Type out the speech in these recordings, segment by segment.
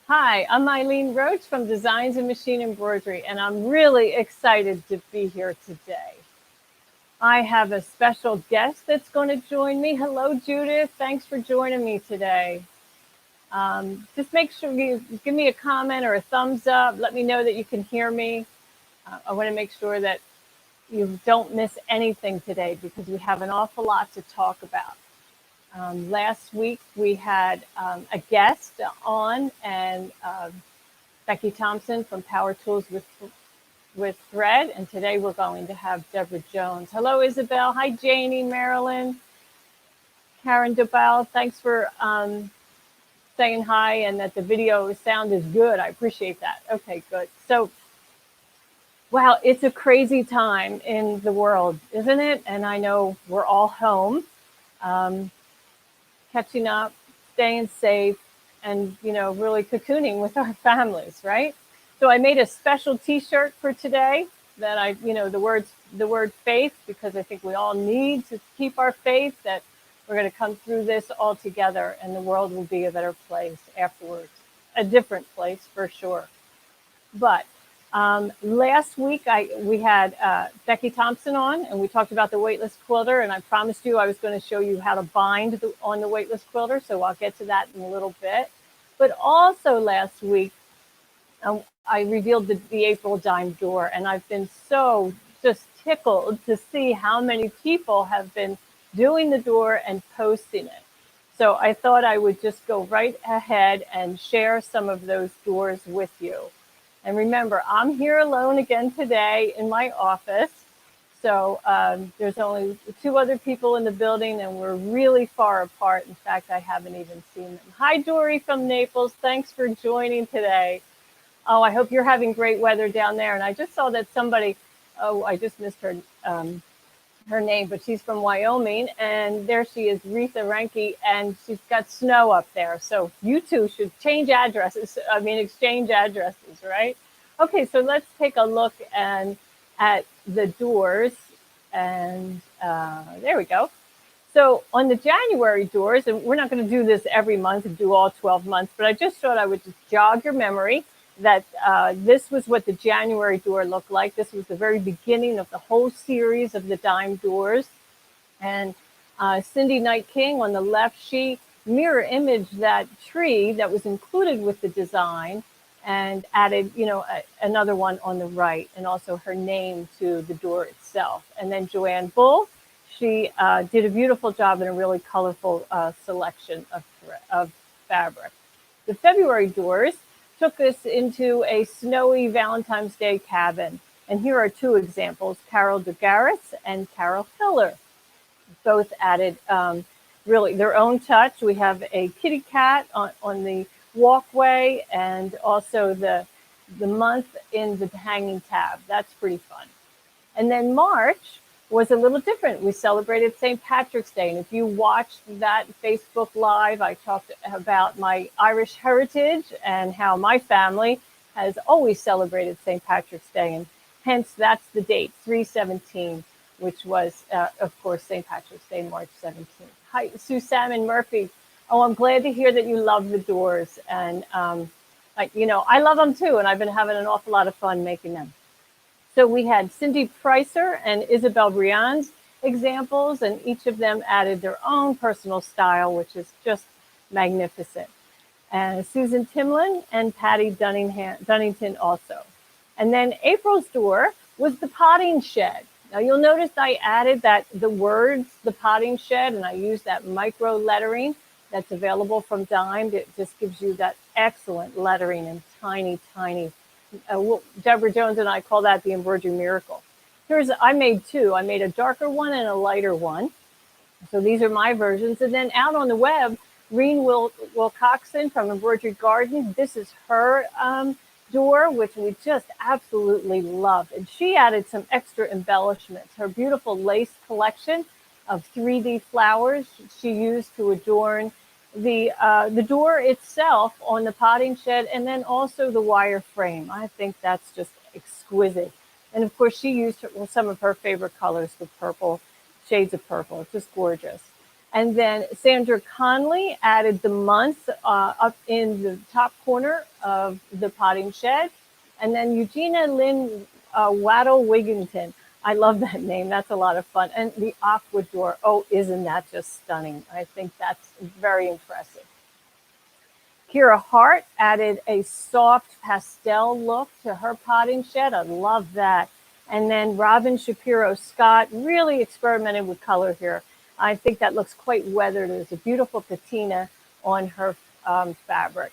Hi, I'm Eileen Roche from Designs and Machine Embroidery, and I'm really excited to be here today. I have a special guest that's going to join me. Hello, Judith. Thanks for joining me today. Just make sure you give me a comment or a thumbs up. Let me know that you can hear me. I want to make sure that you don't miss anything today because we have an awful lot to talk about. Last week we had a guest on, and Becky Thompson from Power Tools with Thread, and today we're going to have Deborah Jones. Hello, Isabel. Hi, Janie, Marilyn, Karen DeBell. Thanks for saying hi and that the video sound is good. I appreciate that. Okay, good. So, wow, it's a crazy time in the world, isn't it? And I know we're all home, catching up, staying safe, and really cocooning with our families, right? So I made a special T-shirt for today that the word faith, because I think we all need to keep our faith that we're going to come through this all together, and the world will be a better place afterwards, a different place for sure. But last week we had Becky Thompson on, and we talked about the weightless quilter, and I promised you I was going to show you how to bind on the weightless quilter, so I'll get to that in a little bit. But also last week, I revealed the April dime door, and I've been so just tickled to see how many people have been doing the door and posting it. So I thought I would just go right ahead and share some of those doors with you. And remember, I'm here alone again today in my office. So there's only 2 other people in the building, and we're really far apart. In fact, I haven't even seen them. Hi, Dory from Naples. Thanks for joining today. Oh, I hope you're having great weather down there. And I just saw that somebody, I just missed her name, but she's from Wyoming. And there she is, Retha Renke, and she's got snow up there. So you two should exchange addresses, right? Okay, so let's take a look at the doors. And there we go. So on the January doors, and we're not going to do this every month and do all 12 months, but I just thought I would just jog your memory that this was what the January door looked like. This was the very beginning of the whole series of the dime doors. And Cindy Knight King on the left, she mirror imaged that tree that was included with the design and added, another one on the right, and also her name to the door itself. And then Joanne Bull, she did a beautiful job in a really colorful selection of fabric. The February doors took us into a snowy Valentine's Day cabin. And here are 2 examples, Carol DeGarris and Carol Hiller. Both added really their own touch. We have a kitty cat on the walkway, and also the month in the hanging tab. That's pretty fun. And then March was a little different. We celebrated St. Patrick's Day. And if you watched that Facebook Live, I talked about my Irish heritage and how my family has always celebrated St. Patrick's Day. And hence, that's the date, 3/17, which was, of course, St. Patrick's Day, March 17th. Hi, Sue Salmon Murphy. Oh, I'm glad to hear that you love the doors. And, I love them too. And I've been having an awful lot of fun making them. So we had Cindy Pricer and Isabel Briand's examples, and each of them added their own personal style, which is just magnificent. And Susan Timlin and Patty Dunnington also. And then April's door was the potting shed. Now you'll notice I added the words, the potting shed, and I used that micro lettering that's available from Dime. It just gives you that excellent lettering in tiny, tiny. Deborah Jones and I call that the Embroidery Miracle. I made 2. I made a darker one and a lighter one. So these are my versions. And then out on the web, Reen Wilcoxon from Embroidery Garden. This is her door, which we just absolutely love. And she added some extra embellishments. Her beautiful lace collection of 3D flowers she used to adorn the door itself on the potting shed, and then also the wire frame. I think that's just exquisite. And of course, she used some of her favorite colors, the purple, shades of purple. It's just gorgeous. And then Sandra Conley added the month up in the top corner of the potting shed. And then Eugenia Lynn Waddle Wigington. I love that name. That's a lot of fun. And the aqua door. Oh, isn't that just stunning? I think that's very impressive. Kira Hart added a soft pastel look to her potting shed. I love that. And then Robin Shapiro Scott really experimented with color here. I think that looks quite weathered. There's a beautiful patina on her fabric.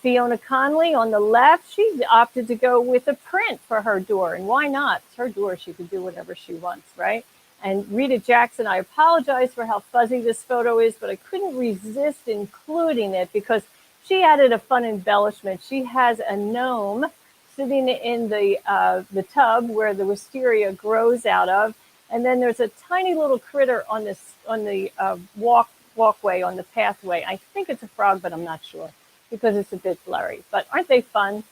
Fiona Conley on the left, she opted to go with a print for her door. And why not? It's her door. She could do whatever she wants, right? And Rita Jackson, I apologize for how fuzzy this photo is, but I couldn't resist including it because she added a fun embellishment. She has a gnome sitting in the tub where the wisteria grows out of. And then there's a tiny little critter on the walkway, on the pathway. I think it's a frog, but I'm not sure because it's a bit blurry. But aren't they fun?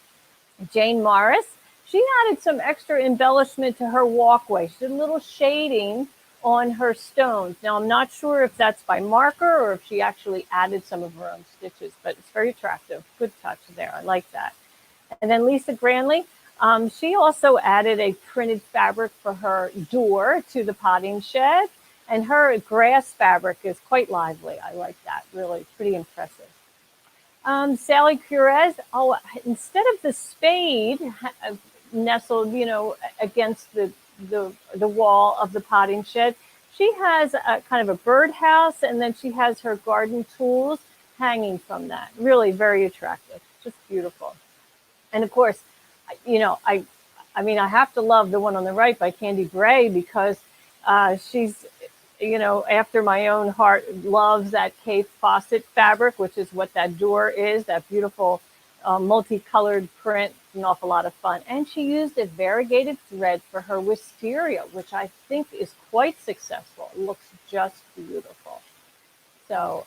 Jane Morris, she added some extra embellishment to her walkway. She did a little shading on her stones. Now, I'm not sure if that's by marker or if she actually added some of her own stitches, but it's very attractive. Good touch there. I like that. And then Lisa Granley, she also added a printed fabric for her door to the potting shed. And her grass fabric is quite lively. I like that. Really pretty impressive. Sally Curez, instead of the spade nestled, against the wall of the potting shed, she has a kind of a birdhouse, and then she has her garden tools hanging from that. Really very attractive. Just beautiful. And of course, I have to love the one on the right by Candy Gray because she's, after my own heart, loves that Kate Fawcett fabric, which is what that door is, that beautiful multicolored print, an awful lot of fun. And she used a variegated thread for her wisteria, which I think is quite successful. It looks just beautiful. So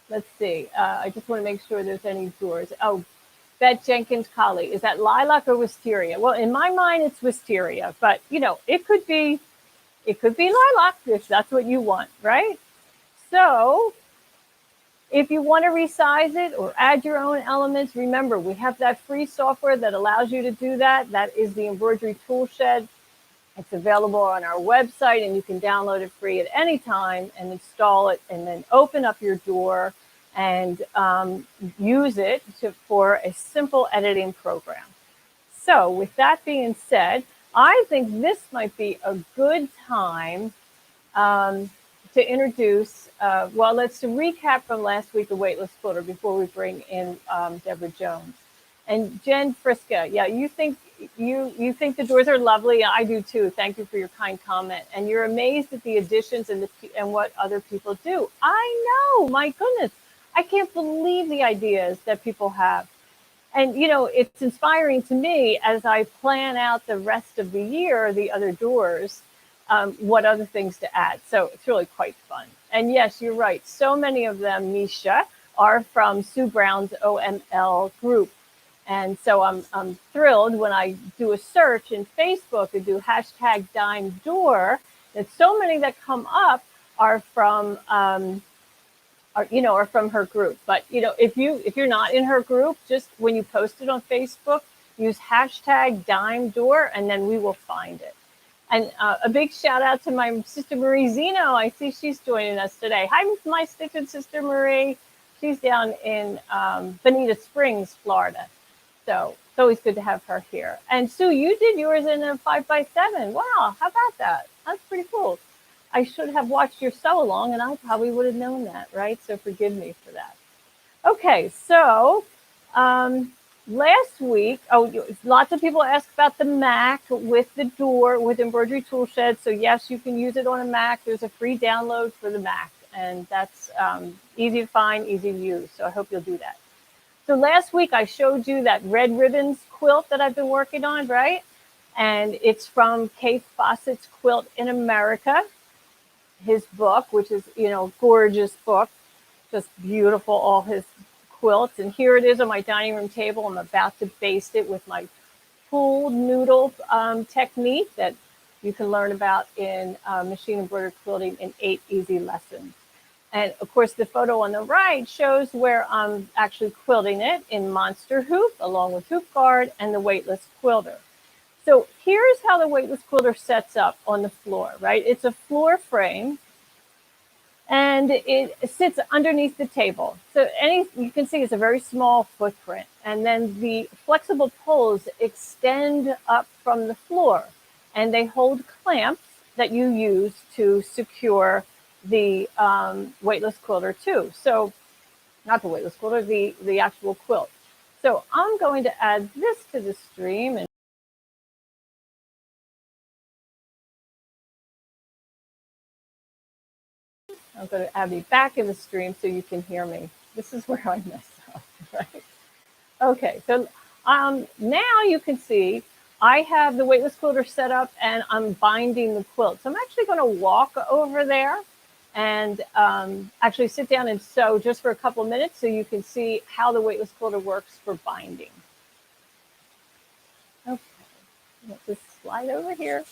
let's see. I just want to make sure there's any doors. Oh, Beth Jenkins Colley, is that lilac or wisteria? Well, in my mind, it's wisteria, but it could be lilac if that's what you want, right? So if you want to resize it or add your own elements, remember, we have that free software that allows you to do that. That is the Embroidery Toolshed. It's available on our website, and you can download it free at any time and install it, and then open up your door and use it for a simple editing program. So with that being said, I think this might be a good time to introduce, let's recap from last week, the Weightless Footer, before we bring in Deborah Jones. And Jen Friska, yeah, you think the doors are lovely. I do too. Thank you for your kind comment. And you're amazed at the additions and what other people do. I know, my goodness. I can't believe the ideas that people have. And, it's inspiring to me as I plan out the rest of the year, the other doors, what other things to add. So it's really quite fun. And yes, you're right. So many of them, Misha, are from Sue Brown's OML group. And so I'm thrilled when I do a search in Facebook and do #DimeDoor, that so many that come up are from are from her group. But if you're not in her group, just when you post it on Facebook, use #DimeDoor, and then we will find it. And a big shout out to my sister Marie Zeno. I see she's joining us today. Hi, my stitching sister Marie. She's down in Bonita Springs, Florida. So it's always good to have her here. And Sue, you did yours in a 5x7. Wow, how about that? That's pretty cool. I should have watched your sew along, and I probably would have known that, right? So forgive me for that. Okay, so last week, lots of people asked about the Mac with the door, with Embroidery Toolshed. So yes, you can use it on a Mac. There's a free download for the Mac, and that's easy to find, easy to use. So I hope you'll do that. So last week, I showed you that Red Ribbons quilt that I've been working on, right? And it's from Kate Fawcett's Quilt in America, his book, which is, gorgeous book, just beautiful, all his quilts. And here it is on my dining room table. I'm about to baste it with my pooled noodle technique that you can learn about in machine embroidered quilting in 8 easy lessons. And of course, the photo on the right shows where I'm actually quilting it in Monster Hoop, along with Hoop Guard and the weightless quilter. So here's how the weightless quilter sets up on the floor, right? It's a floor frame, and it sits underneath the table. So you can see it's a very small footprint. And then the flexible poles extend up from the floor, and they hold clamps that you use to secure the weightless quilter too. So not the weightless quilter, the actual quilt. So I'm going to add this to the stream. And I'm going to add me back in the stream so you can hear me. This is where I mess up, right? Okay, so now you can see I have the weightless quilter set up and I'm binding the quilt. So I'm actually going to walk over there and actually sit down and sew just for a couple of minutes so you can see how the weightless quilter works for binding. Okay, let's just slide over here.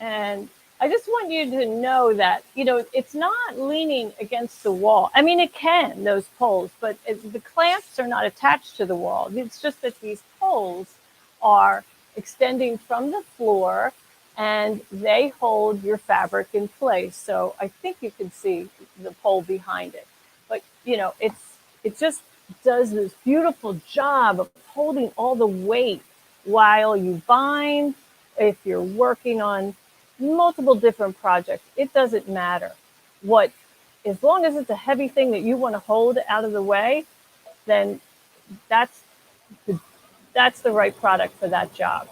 And I just want you to know that, you know, it's not leaning against the wall. I mean, it can, those poles, but the clamps are not attached to the wall. It's just that these poles are extending from the floor and they hold your fabric in place. So I think you can see the pole behind it. But, you know, it just does this beautiful job of holding all the weight while you bind. If you're working on multiple different projects, it doesn't matter what, as long as it's a heavy thing that you want to hold out of the way, then that's the right product for that job.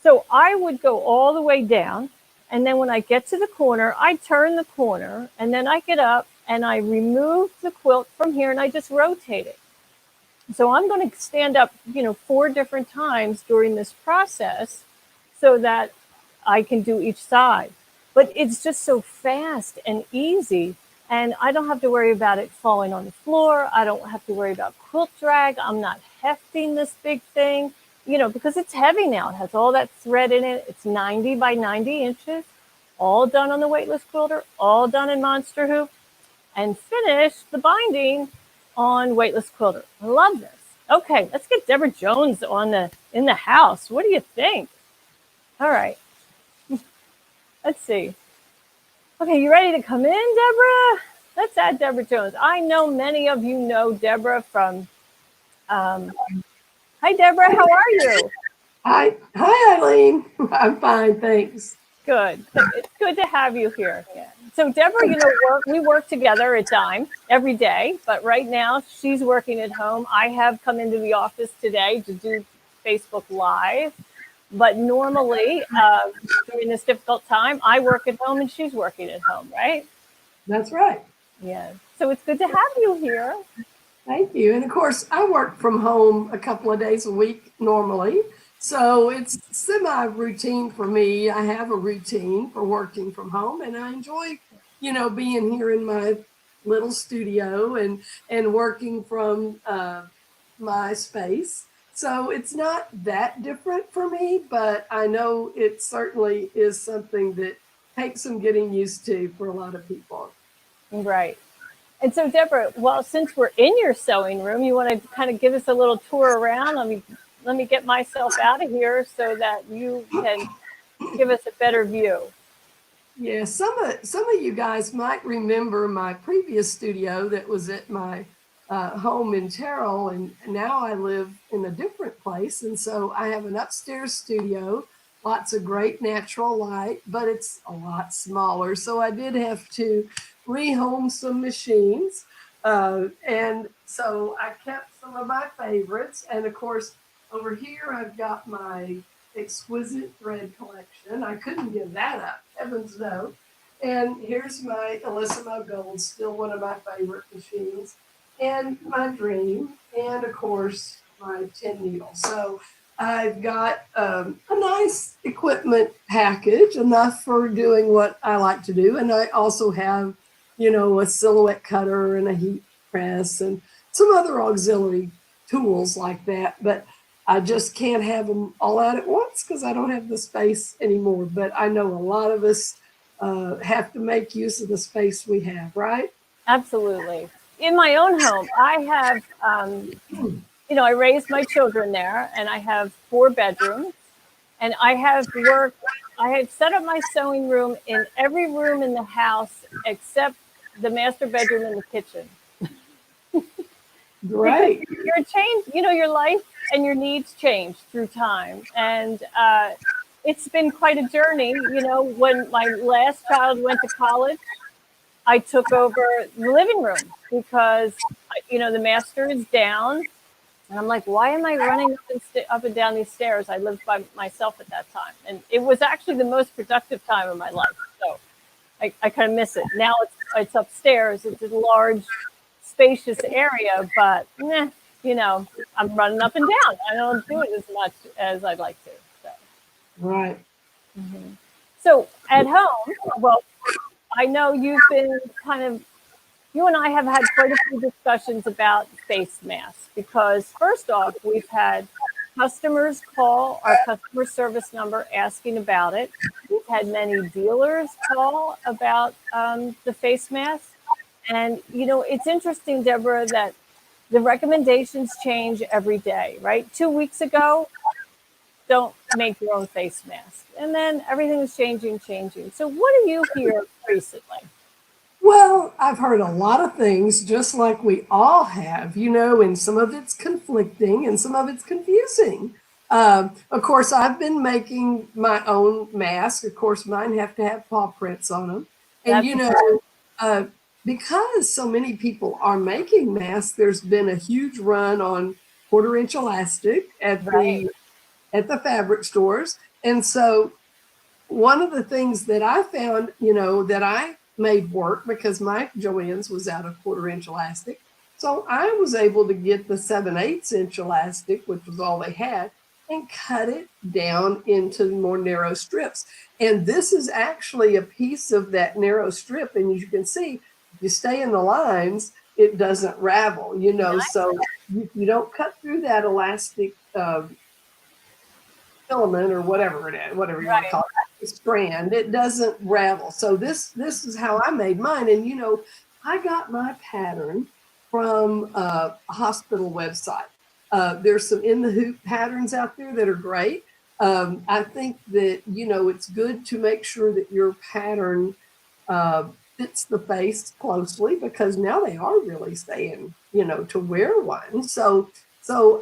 So I would go all the way down, and then when I get to the corner, I turn the corner, and then I get up and I remove the quilt from here and I just rotate it. So I'm going to stand up, you know, 4 different times during this process so that I can do each side. But it's just so fast and easy, and I don't have to worry about it falling on the floor. I don't have to worry about quilt drag. I'm not hefting this big thing, you know, because it's heavy now. It has all that thread in it. It's 90 by 90 inches, all done on the weightless quilter, all done in Monster Hoop, and finish the binding on weightless quilter. I love this. Okay, let's get Deborah Jones in the house. What do you think? All right. Let's see. Okay, you ready to come in, Deborah? Let's add Deborah Jones. I know many of you know Deborah from, hi, Deborah, how are you? Hi, Eileen. I'm fine, thanks. Good. It's good to have you here. Yeah. So Deborah, you know, we work together at Dime every day, but right now she's working at home. I have come into the office today to do Facebook Live. But normally, during this difficult time, I work at home and she's working at home, right? That's right. Yeah. So it's good to have you here. Thank you. And of course, I work from home a couple of days a week normally. So it's semi-routine for me. I have a routine for working from home, and I enjoy, you know, being here in my little studio and working from my space. So it's not that different for me, but I know it certainly is something that takes some getting used to for a lot of people. Right. And so, Deborah, well, since we're in your sewing room, you want to kind of give us a little tour around. Let me get myself out of here so that you can give us a better view. Yeah, some of you guys might remember my previous studio that was at my home in Terrell, and now I live in a different place. And so I have an upstairs studio, lots of great natural light, but it's a lot smaller. So I did have to rehome some machines. And so I kept some of my favorites. And of course, over here, I've got my exquisite thread collection. I couldn't give that up, heavens no. And here's my Elissimo Gold, still one of my favorite machines, and my Dream, and of course my 10 needle. So I've got a nice equipment package, enough for doing what I like to do. And I also have, you know, a silhouette cutter and a heat press and some other auxiliary tools like that. But I just can't have them all out at once because I don't have the space anymore. But I know a lot of us have to make use of the space we have, right? Absolutely. In my own home, I have, I raised my children there, and I have 4 bedrooms, and I have set up my sewing room in every room in the house except the master bedroom and the kitchen. Because Great. your life and your needs change through time. And it's been quite a journey. When my last child went to college, I took over the living room because, the master is down. And I'm like, why am I running up and down these stairs? I lived by myself at that time. And it was actually the most productive time of my life. So I kind of miss it. Now it's upstairs. It's a large, spacious area, but I'm running up and down. I don't do it as much as I'd like to. So. Right. Mm-hmm. So at home, well, I know you and I have had quite a few discussions about face masks because first off, we've had customers call our customer service number asking about it. We've had many dealers call about the face mask. And, it's interesting, Deborah, that the recommendations change every day, right? 2 weeks ago, don't make your own face mask. And then everything is changing. So what do you hear recently? Well, I've heard a lot of things, just like we all have, and some of it's conflicting and some of it's confusing. Of course, I've been making my own mask. Of course, mine have to have paw prints on them. And, because so many people are making masks, there's been a huge run on 1/4-inch elastic at the fabric stores. And so one of the things that I found, that I made work because my Joann's was out of 1/4-inch elastic. So I was able to get the 7/8-inch elastic, which was all they had, and cut it down into more narrow strips. And this is actually a piece of that narrow strip. And as you can see, if you stay in the lines, it doesn't ravel, so you don't cut through that elastic filament or whatever it is, whatever you want to call it, strand. It doesn't ravel. So this is how I made mine. And I got my pattern from a hospital website. There's some in the hoop patterns out there that are great. I think that it's good to make sure that your pattern fits the face closely because now they are really saying to wear one. So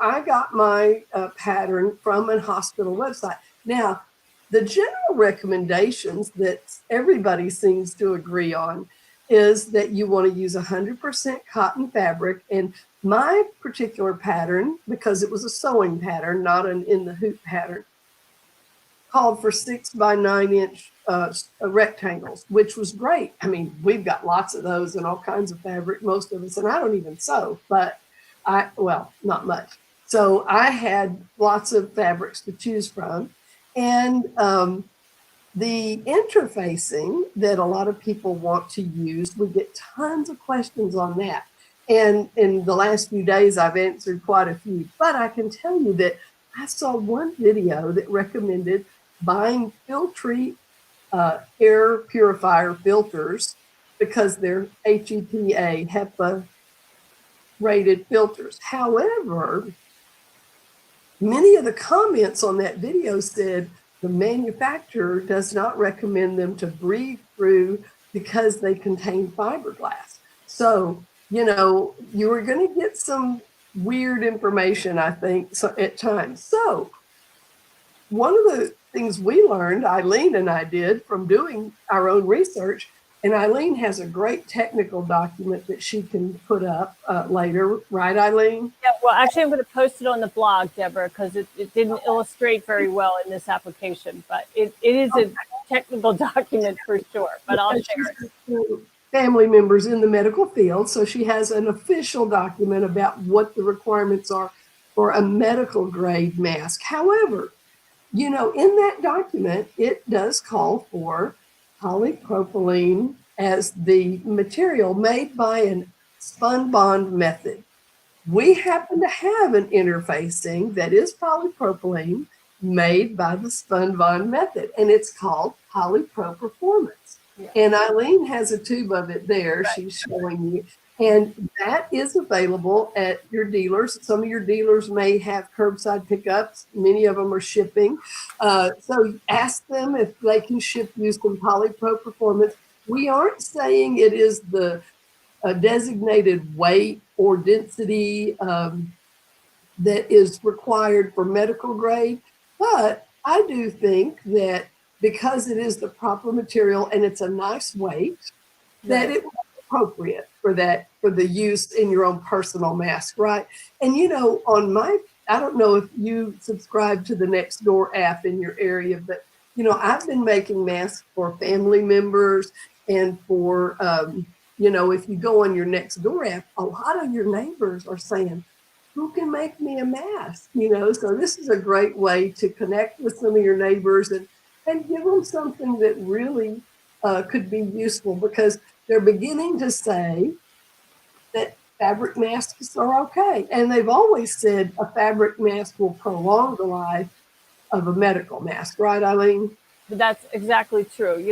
I got my pattern from a hospital website. Now, the general recommendations that everybody seems to agree on is that you want to use 100% cotton fabric. And my particular pattern, because it was a sewing pattern, not an in the hoop pattern, called for 6 by 9 inch rectangles, which was great. I mean, we've got lots of those and all kinds of fabric, most of us, and I don't even sew, but not much. So I had lots of fabrics to choose from. And the interfacing that a lot of people want to use, we get tons of questions on that. And in the last few days, I've answered quite a few. But I can tell you that I saw one video that recommended buying Filtree air purifier filters because they're HEPA rated filters. However, many of the comments on that video said the manufacturer does not recommend them to breathe through because they contain fiberglass. So, you are going to get some weird information, I think, at times. So one of the things we learned, Eileen and I did from doing our own research, and Eileen has a great technical document that she can put up later, right, Eileen? Yeah, well, actually, I'm going to post it on the blog, Deborah, because it didn't illustrate very well in this application, but it is a technical document for sure, but I'll share it. Family members in the medical field, so she has an official document about what the requirements are for a medical grade mask. However, in that document, it does call for polypropylene as the material made by an spun bond method. We happen to have an interfacing that is polypropylene made by the Spun-Bond method, and it's called Polypro Performance. Yeah. And Eileen has a tube of it there. Right. She's showing you. And that is available at your dealers. Some of your dealers may have curbside pickups. Many of them are shipping. So ask them if they can ship you some Polypro Performance. We aren't saying it is the designated weight or density that is required for medical grade, but I do think that because it is the proper material and it's a nice weight, that it was appropriate for the use in your own personal mask, right? And I don't know if you subscribe to the Nextdoor app in your area, but I've been making masks for family members and for if you go on your Nextdoor app, a lot of your neighbors are saying, who can make me a mask? So this is a great way to connect with some of your neighbors and give them something that really could be useful, because they're beginning to say that fabric masks are okay. And they've always said a fabric mask will prolong the life of a medical mask, right, Eileen? That's exactly true.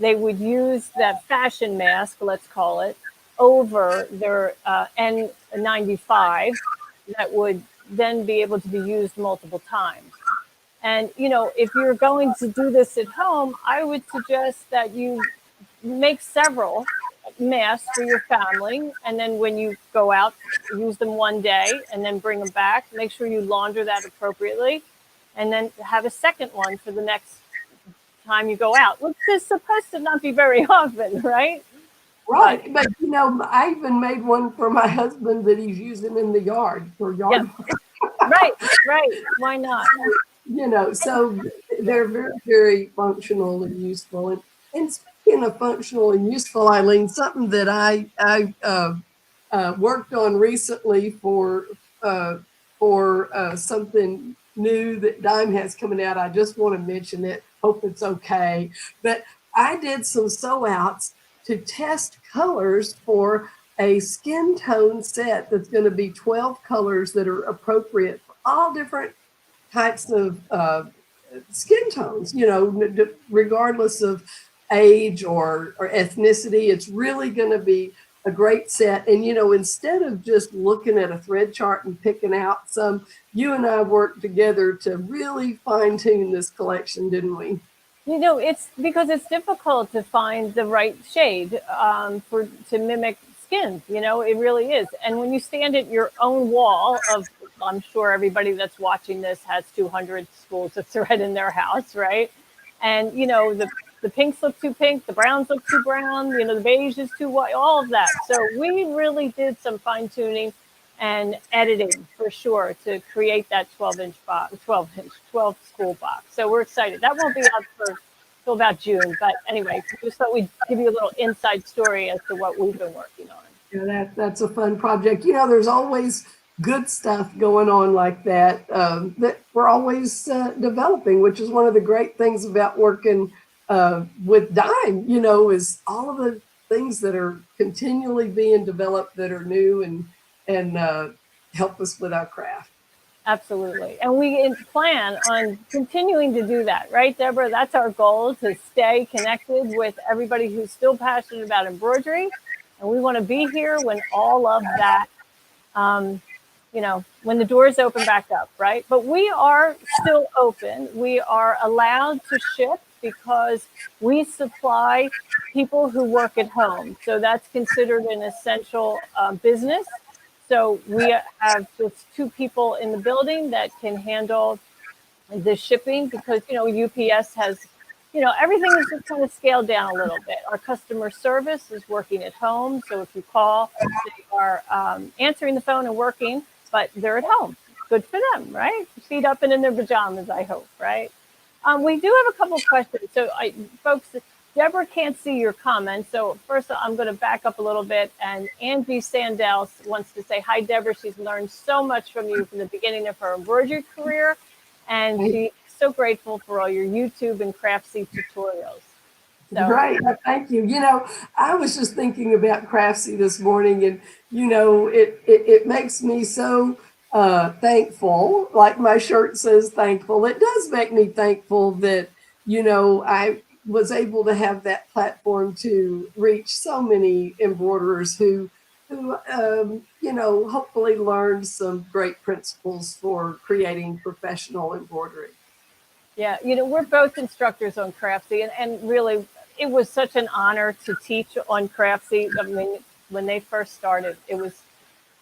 They would use that fashion mask, let's call it, over their N95 that would then be able to be used multiple times. And, if you're going to do this at home, I would suggest that you make several masks for your family. And then when you go out, use them one day and then bring them back. Make sure you launder that appropriately. And then have a second one for the next time you go out, which is supposed to not be very often, right? Right. But, I even made one for my husband that he's using in the yard for yard work. Right. Why not? So they're very, very functional and useful. And speaking of functional and useful, Eileen, something that I worked on recently for something new that Dime has coming out. I just want to mention it. Hope it's okay. But I did some sew outs to test colors for a skin tone set that's going to be 12 colors that are appropriate for all different types of skin tones, regardless of age or ethnicity. It's really going to be a great set. And, instead of just looking at a thread chart and picking out some, you and I worked together to really fine tune this collection, didn't we? It's because it's difficult to find the right shade to mimic skin. It really is. And when you stand at your own wall I'm sure everybody that's watching this has 200 spools of thread in their house, right? And, the pinks look too pink, the browns look too brown, the beige is too white, all of that. So we really did some fine tuning and editing for sure to create that 12 spool box. So we're excited. That won't be out till about June. But anyway, just thought we'd give you a little inside story as to what we've been working on. Yeah, that's a fun project. There's always good stuff going on like that that we're always developing, which is one of the great things about working with Dime, is all of the things that are continually being developed that are new and help us with our craft. Absolutely. And we plan on continuing to do that, right, Deborah? That's our goal, to stay connected with everybody who's still passionate about embroidery. And we want to be here when all of that, when the doors open back up, right? But we are still open. We are allowed to ship because we supply people who work at home. So that's considered an essential business. So we have just 2 people in the building that can handle the shipping because, UPS has, everything is just kind of scaled down a little bit. Our customer service is working at home. So if you call, they are answering the phone and working, but they're at home. Good for them, right? Feet up and in their pajamas, I hope, right? We do have a couple of questions. So folks, Deborah can't see your comments. So first, I'm going to back up a little bit. And Angie Sandell wants to say, hi, Deborah. She's learned so much from you from the beginning of her embroidery career. And she's so grateful for all your YouTube and Craftsy tutorials. So Right. Thank you. I was just thinking about Craftsy this morning, and it makes me so thankful. Like my shirt says, thankful. It does make me thankful that I was able to have that platform to reach so many embroiderers who hopefully learned some great principles for creating professional embroidery. yeah, we're both instructors on Craftsy, and really, it was such an honor to teach on Craftsy. I mean, when they first started, it was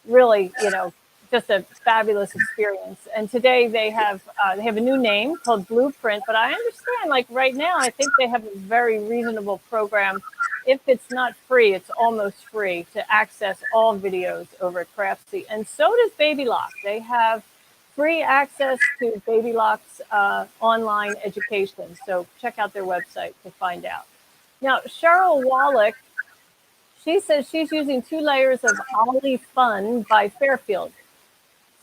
really, just a fabulous experience. And today they have a new name called Blueprint, but I understand, like right now, I think they have a very reasonable program. If it's not free, it's almost free to access all videos over at Craftsy. And so does Baby Lock. They have free access to Baby Lock's online education. So check out their website to find out. Now, Cheryl Wallach, she says she's using 2 layers of Ollie Fun by Fairfield.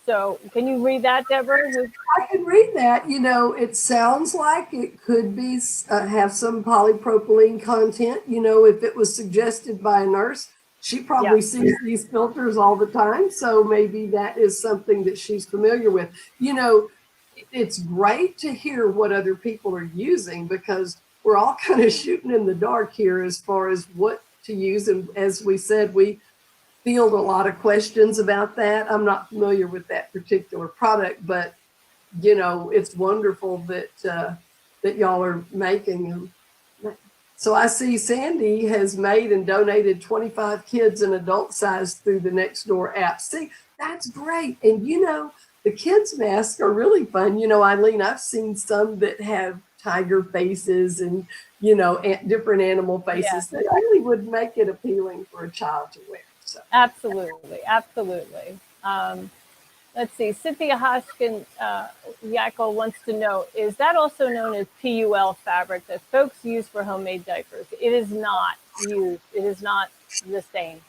So can you read that, Deborah? I can read that. It sounds like it could be have some polypropylene content. If it was suggested by a nurse, she probably sees these filters all the time. So maybe that is something that she's familiar with. It's great to hear what other people are using, because we're all kind of shooting in the dark here as far as what to use. And as we said, we field a lot of questions about that. I'm not familiar with that particular product, but it's wonderful that y'all are making them. So I see Sandy has made and donated 25 kids in adult size through the Nextdoor app. See, that's great. And the kids' masks are really fun. Eileen, I've seen some that have tiger faces and different animal faces that really would make it appealing for a child to wear. So. Absolutely. Let's see. Cynthia Hoskins Yackel wants to know, is that also known as PUL fabric that folks use for homemade diapers? It is not used. It is not the same.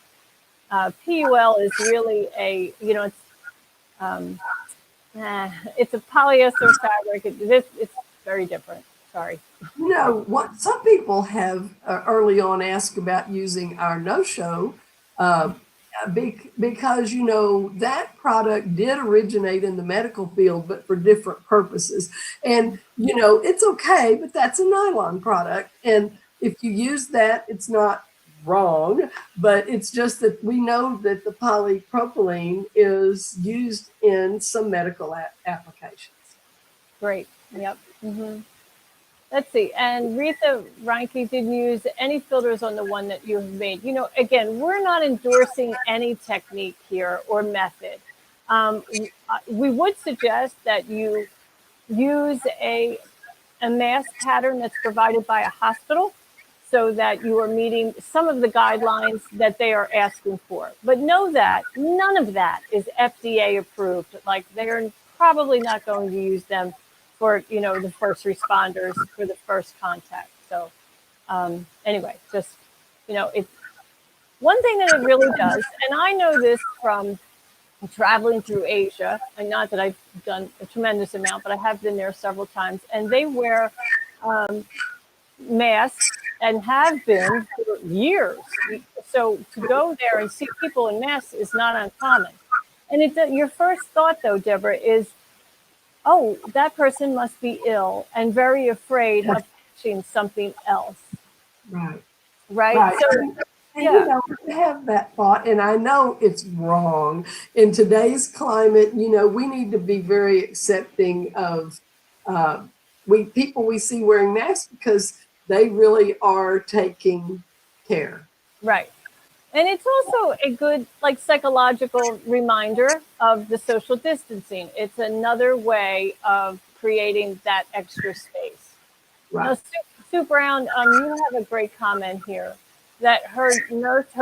PUL is really it's a polyester fabric. It's very different. Sorry. What some people have early on asked about using our no-show because that product did originate in the medical field, but for different purposes. And it's okay, but that's a nylon product, and if you use that, it's not wrong, but it's just that we know that the polypropylene is used in some medical applications. Great. Yep. Mm-hmm. Let's see. And Retha Reinke didn't use any filters on the one that you have made. Again, we're not endorsing any technique here or method. We would suggest that you use a mask pattern that's provided by a hospital so that you are meeting some of the guidelines that they are asking for. But know that none of that is FDA approved. Like, they're probably not going to use them for the first responders for the first contact. So anyway, just it's one thing that it really does, and I know this from traveling through Asia, and not that I've done a tremendous amount, but I have been there several times, and they wear masks and have been for years. So to go there and see people in masks is not uncommon. And your first thought, though, Deborah, is, oh, that person must be ill and very afraid of catching something else. Right. So, I have that thought, and I know it's wrong. In today's climate, we need to be very accepting of people we see wearing masks, because they really are taking care. Right. And it's also a good, psychological reminder of the social distancing. It's another way of creating that extra space. Right. Now, Sue Brown, you have a great comment here that her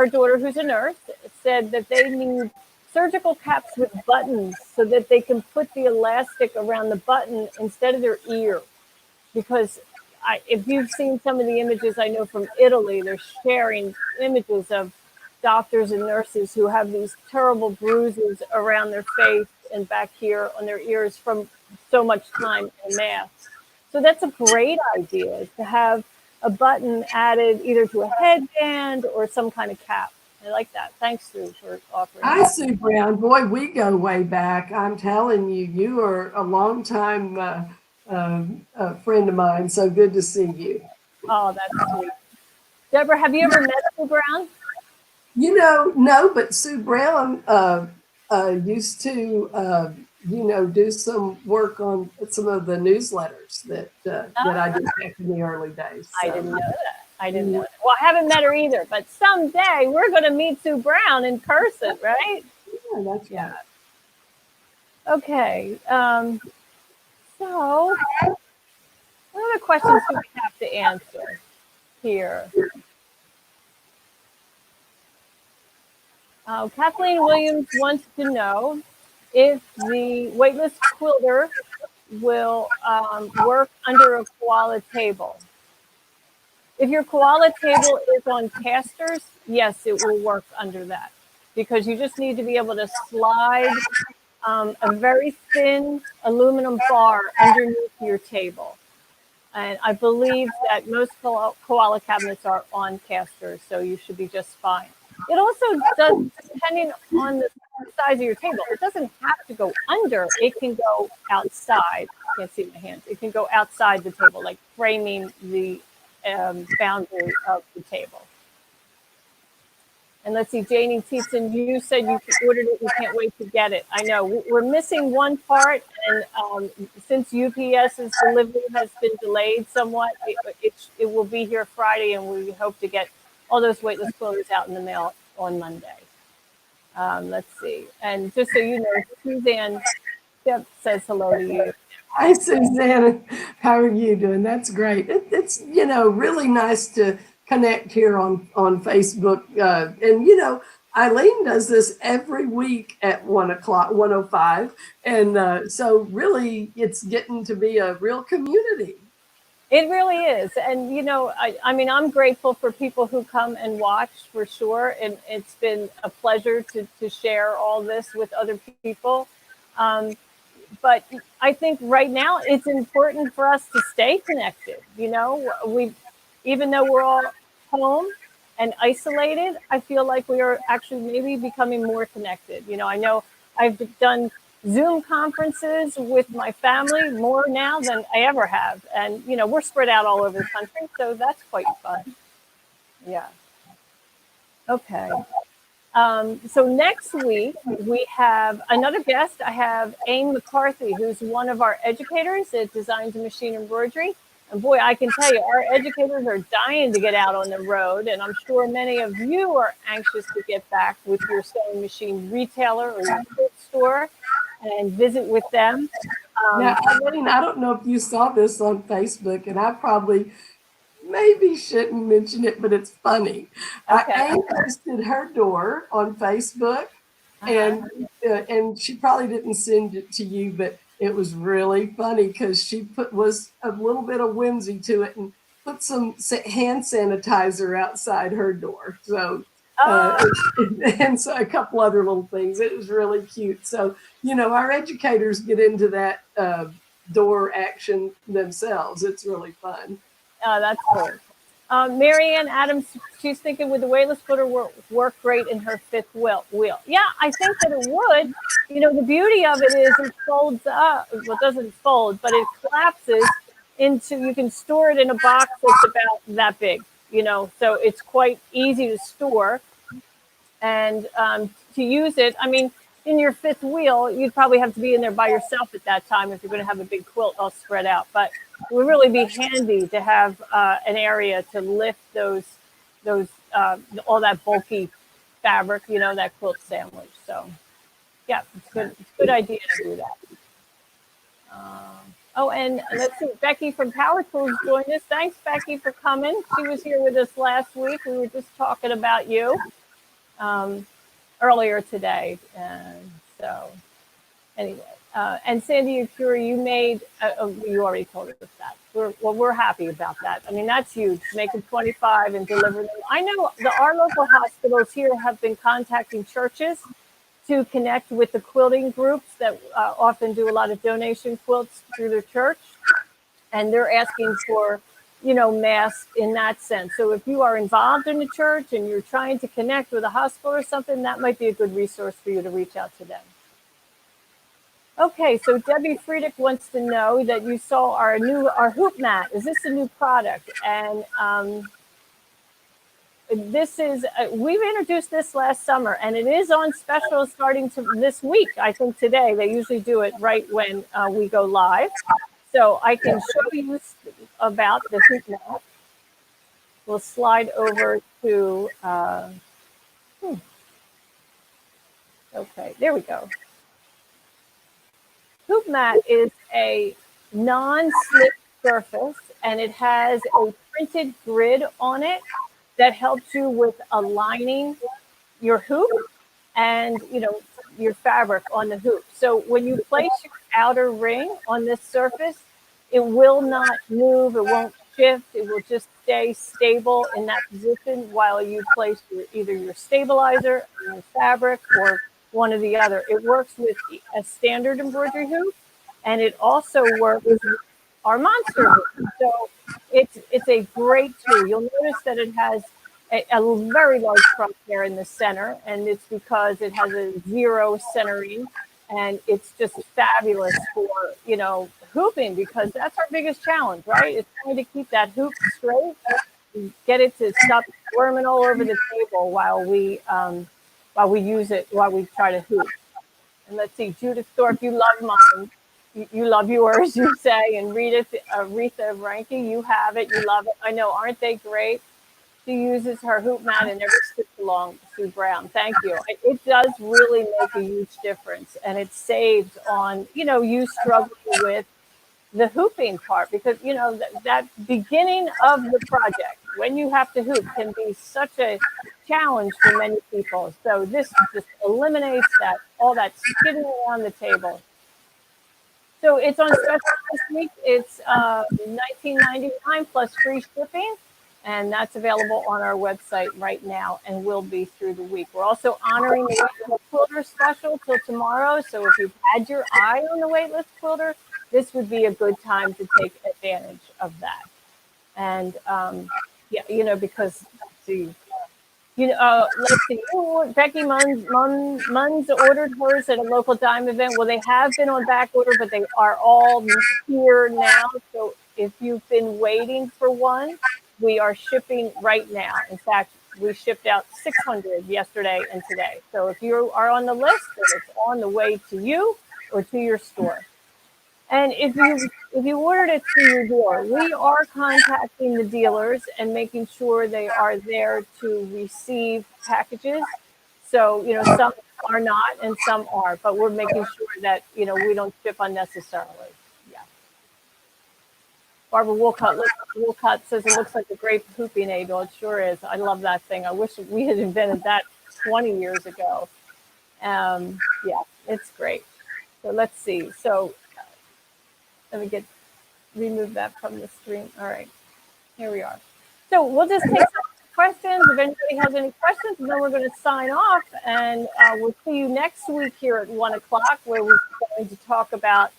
daughter, who's a nurse, said that they need surgical caps with buttons so that they can put the elastic around the button instead of their ear. Because if you've seen some of the images I know from Italy, they're sharing images of doctors and nurses who have these terrible bruises around their face and back here on their ears from so much time in masks. So that's a great idea, is to have a button added either to a headband or some kind of cap. I like that. Thanks, Sue, for offering Hi, that. Sue Brown. Boy, we go way back. I'm telling you, you are a longtime friend of mine. So good to see you. Oh, that's sweet. Deborah, have you ever met Sue Brown? No, but Sue Brown used to, do some work on some of the newsletters that I did back in the early days. I So, didn't know that. I didn't know that. Well, I haven't met her either, but someday we're going to meet Sue Brown in person, right? yeah, that's right. Okay. So, what other questions do we have to answer here? Kathleen Williams wants to know if the weightless quilter will work under a koala table. If your koala table is on casters, yes, it will work under that, because you just need to be able to slide a very thin aluminum bar underneath your table. And I believe that most koala cabinets are on casters, so you should be just fine. It also does, depending on the size of your table, it doesn't have to go under. It can go outside. Can't see my hands. It can go outside the table, like framing the boundary of the table. And let's see, Janie Tietzen, you said you ordered it. You can't wait to get it. I know we're missing one part, and since UPS's delivery has been delayed somewhat, it will be here Friday, and we hope to get all those weightless quilters out in the mail on Monday. Let's see, and just so you know, Suzanne says hello to you. Hi, Susanna. How are you doing? That's great. It's really nice to connect here on Facebook. And Eileen does this every week at 1:00, 1:05. And so really it's getting to be a real community. It really is. And, I mean, I'm grateful for people who come and watch for sure. And it's been a pleasure to share all this with other people. But I think right now it's important for us to stay connected. Even though we're all home and isolated, I feel like we are actually maybe becoming more connected. I know I've done Zoom conferences with my family more now than I ever have. And, we're spread out all over the country, so that's quite fun. Yeah. Okay. So next week, we have another guest. I have Aim McCarthy, who's one of our educators at Designs and Machine Embroidery. And boy, I can tell you, our educators are dying to get out on the road. And I'm sure many of you are anxious to get back with your sewing machine retailer or your quilt store and visit with them. Now, Eileen, I don't know if you saw this on Facebook, and I probably maybe shouldn't mention it, but it's funny. Okay. I posted her door on Facebook, and she probably didn't send it to you, but it was really funny because she was a little bit of whimsy to it and put some hand sanitizer outside her door. So. And so a couple other little things. It was really cute. So, our educators get into that door action themselves. It's really fun. Oh, that's cool. Marianne Adams, she's thinking, would the weightless footer work great in her fifth wheel? Yeah, I think that it would. The beauty of it is it folds up. Well, it doesn't fold, but it collapses into, you can store it in a box that's about that big, so it's quite easy to store and to use it. I mean, in your fifth wheel, you'd probably have to be in there by yourself at that time if you're going to have a big quilt all spread out. But it would really be handy to have an area to lift those all that bulky fabric, that quilt sandwich. So, yeah, it's good. It's a good idea to do that. And let's see, Becky from Power Tools joined us. Thanks, Becky, for coming. She was here with us last week. We were just talking about you earlier today. And so, anyway, and Sandy Akuri, you made, you already told us that. We're happy about that. I mean, that's huge. Make them 25 and deliver them. I know our local hospitals here have been contacting churches to connect with the quilting groups that often do a lot of donation quilts through their church. And they're asking for mass in that sense. So if you are involved in a church and you're trying to connect with a hospital or something, that might be a good resource for you to reach out to them. Okay, so Debbie Friedrich wants to know that you saw our hoop mat. Is this a new product? And this is we've introduced this last summer, and it is on special starting this week. I think today. They usually do it right when we go live. So I can show you about the hoop mat. We'll slide over to, okay, there we go. Hoop mat is a non-slip surface, and it has a printed grid on it that helps you with aligning your hoop and, your fabric on the hoop. So when you place your outer ring on this surface, it will not move, it won't shift, it will just stay stable in that position while you place either your stabilizer or your fabric or one or the other. It works with a standard embroidery hoop, and it also works with our monster hoop. So it's a great tool. You'll notice that it has a very large crosshair in the center, and it's because it has a zero centering, and it's just fabulous for hooping, because that's our biggest challenge, right? It's trying to keep that hoop straight, get it to stop squirming all over the table while we use it, while we try to hoop. And let's see, Judith Thorpe, you love mine. You love yours, you say, and Retha Ranke, you have it, you love it. I know, aren't they great? She uses her hoop mat and never skips along. Sue Brown, thank you. It does really make a huge difference, and it saves on you struggling with the hooping part, because that beginning of the project when you have to hoop can be such a challenge for many people. So this just eliminates all that skidding around the table. So it's on special this week. It's $19.99 plus free shipping, and that's available on our website right now and will be through the week. We're also honoring the Waitlist Quilter special till tomorrow. So if you've had your eye on the Waitlist Quilter, this would be a good time to take advantage of that. And because let's see, Becky Munns ordered hers at a local dime event. Well, they have been on back order, but they are all here now. So if you've been waiting for one, we are shipping right now. In fact, we shipped out 600 yesterday and today. So if you are on the list, then it's on the way to you or to your store. And if you ordered it through your dealer, we are contacting the dealers and making sure they are there to receive packages. So, some are not and some are, but we're making sure that, we don't ship unnecessarily. Yeah. Barbara Woolcott says it looks like a great hooping aid. Well, it sure is. I love that thing. I wish we had invented that 20 years ago. Yeah, it's great. So let's see. So let me remove that from the screen. All right, here we are. So we'll just take some questions. If anybody has any questions, then we're going to sign off, and we'll see you next week here at 1 o'clock, where we're going to talk about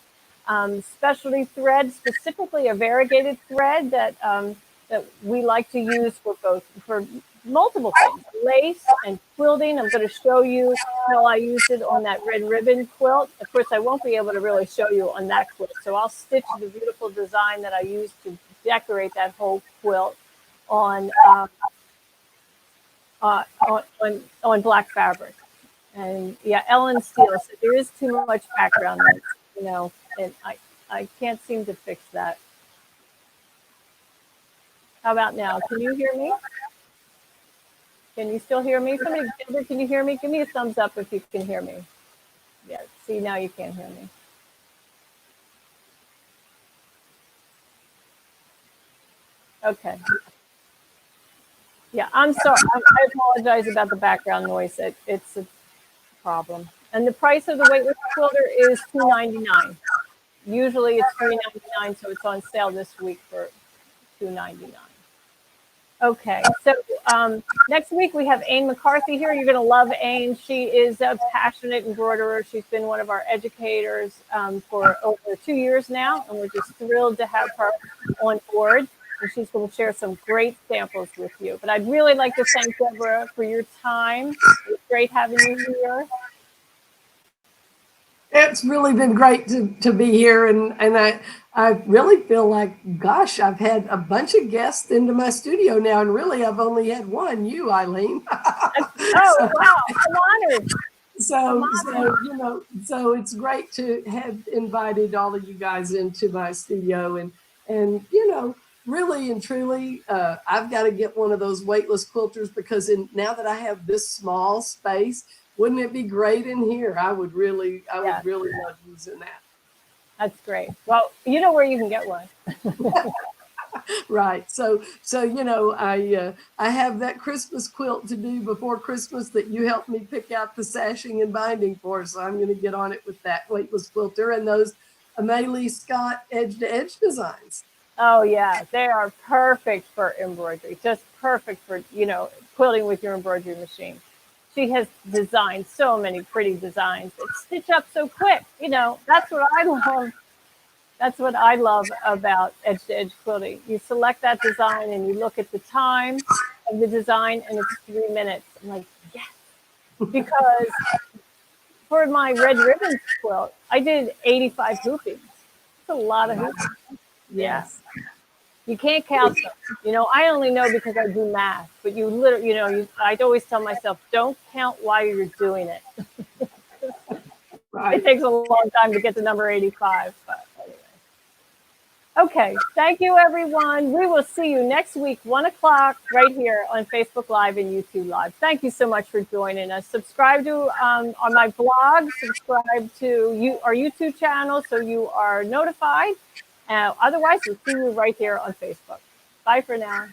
specialty thread, specifically a variegated thread that we like to use for multiple things, lace and quilting. I'm going to show you how I used it on that red ribbon quilt. Of course, I won't be able to really show you on that quilt, so I'll stitch the beautiful design that I used to decorate that whole quilt on black fabric. And yeah, Ellen Steele said there is too much background noise, and I can't seem to fix that. How about now? Can you hear me? Can you still hear me? Somebody, Deborah, can you hear me? Give me a thumbs up if you can hear me. Yeah, see, now you can't hear me. Okay. Yeah, I'm sorry. I apologize about the background noise. It's a problem. And the price of the weightless quilter is $2.99. Usually it's $3.99, so it's on sale this week for $2.99. Okay, so next week we have Aine McCarthy here. You're going to love Aine. She is a passionate embroiderer. She's been one of our educators for over 2 years now, and we're just thrilled to have her on board. and she's going to share some great samples with you. But I'd really like to thank Deborah for your time. It was great having you here. It's really been great to be here, and I really feel like, gosh, I've had a bunch of guests into my studio now, and really I've only had one, you, Eileen. Oh, so, wow, I'm honored. So it's great to have invited all of you guys into my studio, and really and truly, I've got to get one of those weightless quilters, because now that I have this small space, wouldn't it be great in here? I would really love using that. That's great. Well, you know where you can get one. Right. So I have that Christmas quilt to do before Christmas that you helped me pick out the sashing and binding for. So I'm going to get on it with that weightless quilter and those Amelie Scott edge to edge designs. Oh yeah, they are perfect for embroidery. Just perfect for, quilting with your embroidery machine. She has designed so many pretty designs that stitch up so quick. That's what I love. That's what I love about edge-to-edge quilting. You select that design and you look at the time of the design, and it's 3 minutes. I'm like, yes. Because for my red ribbons quilt, I did 85 hoopings. That's a lot of hoopings. Yes. Yeah. You can't count them. I only know because I do math, but you literally, I'd always tell myself, don't count while you're doing it. Right. It takes a long time to get to number 85, but anyway. Okay, thank you, everyone. We will see you next week, 1 o'clock, right here on Facebook Live and YouTube Live. Thank you so much for joining us. Subscribe to on my blog. Subscribe to our YouTube channel so you are notified. Otherwise, we'll see you right here on Facebook. Bye for now.